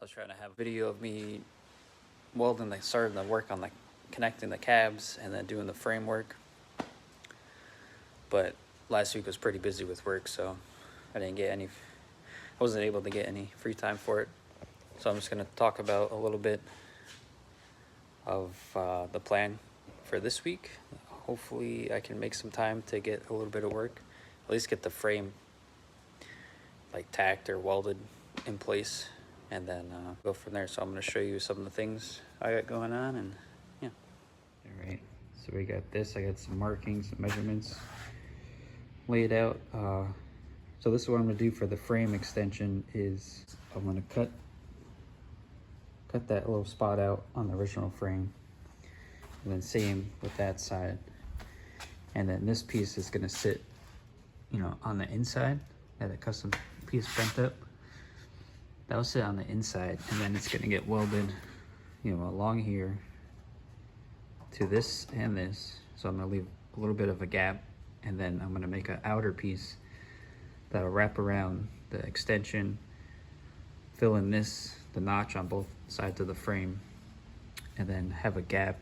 I was trying to have a video of me starting to work on connecting the cabs and then doing the framework. But last week was pretty busy with work, so I wasn't able to get any free time for it. So I'm just going to talk about a little bit of the plan for this week. Hopefully I can make some time to get a little bit of work, at least get the frame like tacked or welded in place, and then go from there. So I'm going to show you some of the things I got going on, and yeah. All right, so we got this. I got some markings, some measurements laid out. So this is what I'm going to do for the frame extension. Is I'm going to cut that little spot out on the original frame, and then same with that side. And then this piece is going to sit, on the inside. Got a custom piece bent up. That'll sit on the inside, and then it's going to get welded, along here to this and this. So I'm going to leave a little bit of a gap, and then I'm going to make an outer piece that'll wrap around the extension, fill in the notch on both sides of the frame, and then have a gap,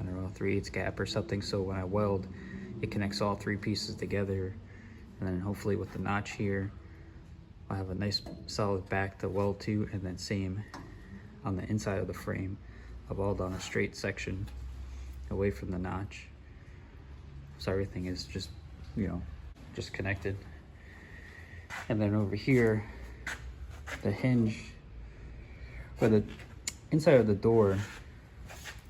I don't know, 3/8 gap or something, so when I weld, it connects all three pieces together. And then hopefully with the notch here, I'll have a nice solid back to weld to, and then same on the inside of the frame. I'll weld on a straight section away from the notch, so everything is just connected. And then over here, the hinge for the inside of the door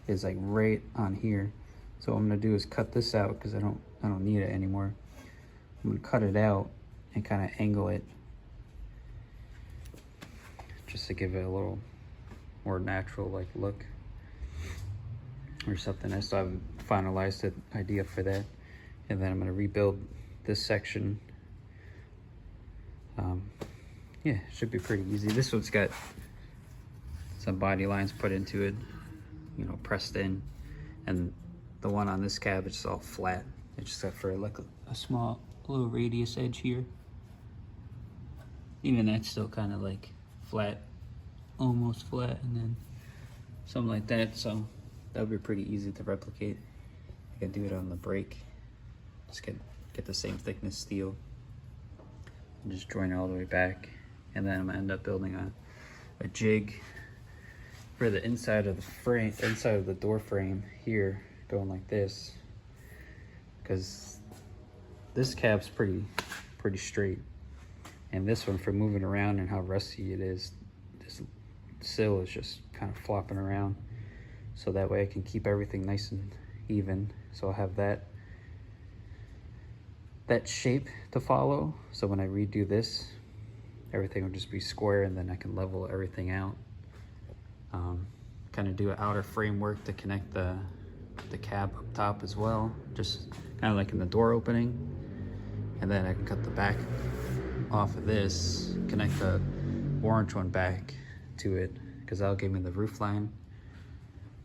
is like right on here. So what I'm gonna do is cut this out because I don't need it anymore. I'm gonna cut it out and kind of angle it just to give it a little more natural like look or something. I still haven't finalized the idea for that. And then I'm gonna rebuild this section. Yeah, it should be pretty easy. This one's got some body lines put into it, pressed in, and the one on this cab is just all flat. It's just got for like a small little radius edge here. Even that's still kind of like flat, almost flat, and then something like that. So that would be pretty easy to replicate. I can do it on the brake. Just get the same thickness steel and just join it all the way back. And then I'm gonna end up building a jig for the inside of the frame, inside of the door frame here, going like this, because this cab's pretty straight, and this one, for moving around and how rusty it is, this sill is just kind of flopping around, so that way I can keep everything nice and even. So I'll have that shape to follow, so when I redo this, everything will just be square, and then I can level everything out. Kind of do an outer framework to connect the cab up top as well, just kind of like in the door opening. And then I can cut the back off of this, connect the orange one back to it, because that'll give me the roof line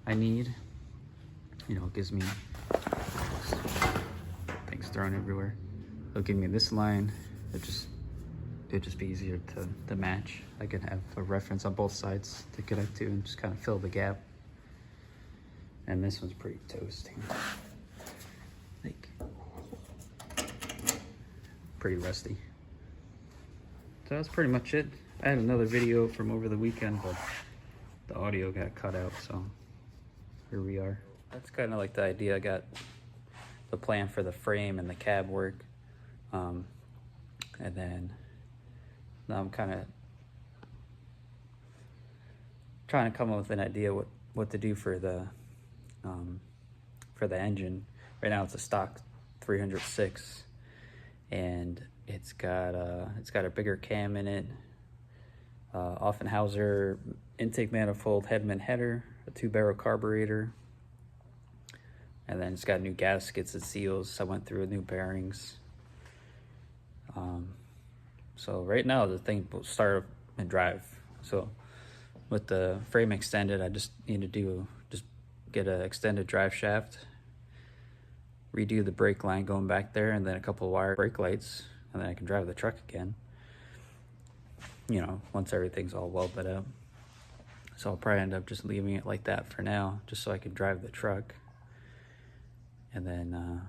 I need. It gives me things thrown everywhere. It'll give me this line. It'd just be easier to match. I could have a reference on both sides to connect to and just kind of fill the gap. And this one's pretty toasty. Like, pretty rusty. So that's pretty much it. I had another video from over the weekend, but the audio got cut out, so here we are. That's kind of like the idea. I got the plan for the frame and the cab work. And then now I'm kind of trying to come up with an idea what to do for the engine. Right now it's a stock 306, and it's got a bigger cam in it, Offenhauser intake manifold, Headman header, a 2-barrel carburetor, and then it's got new gaskets and seals. I went through new bearings. So right now the thing will start and drive. So with the frame extended, I just need to get an extended drive shaft, redo the brake line going back there, and then a couple of wire brake lights, and then I can drive the truck again, once everything's all welded up. So I'll probably end up just leaving it like that for now, just so I can drive the truck. And then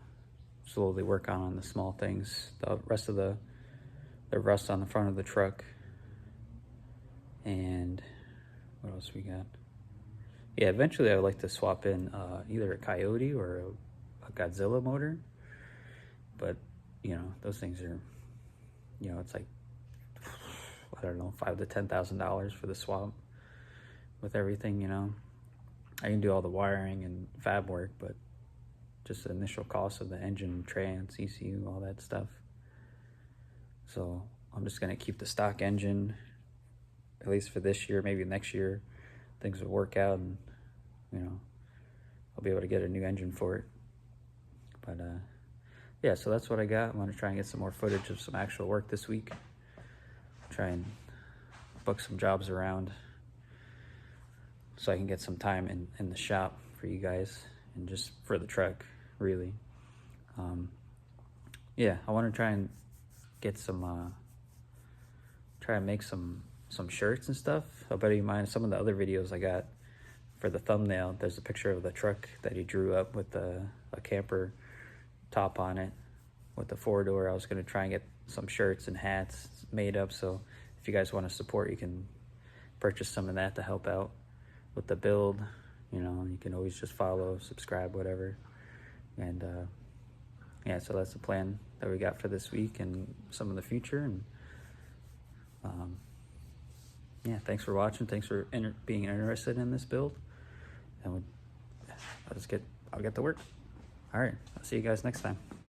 slowly work on the small things, the rest of the rust on the front of the truck. And what else we got? Yeah, eventually I would like to swap in either a Coyote or a Godzilla motor. But, you know, those things are, you know, it's like, I don't know, $5,000 to $10,000 for the swap with everything, you know. I can do all the wiring and fab work, but just the initial cost of the engine, trans, ECU, all that stuff. So I'm just gonna keep the stock engine, at least for this year. Maybe next year things will work out and, you know, I'll be able to get a new engine for it. But yeah, so that's what I got. I'm gonna try and get some more footage of some actual work this week. Try and book some jobs around so I can get some time in the shop for you guys and just for the truck, really. Yeah, I want to try and get some, try and make some shirts and stuff. A buddy of mine, some of the other videos I got for the thumbnail, there's a picture of the truck that he drew up with a camper top on it with the 4-door. I was going to try and get some shirts and hats made up, so if you guys want to support, you can purchase some of that to help out with the build. You know, you can always just follow, subscribe, whatever. And yeah, so that's the plan that we got for this week and some of the future. And yeah, thanks for watching. Thanks for being interested in this build. And I'll get to work. All right, I'll see you guys next time.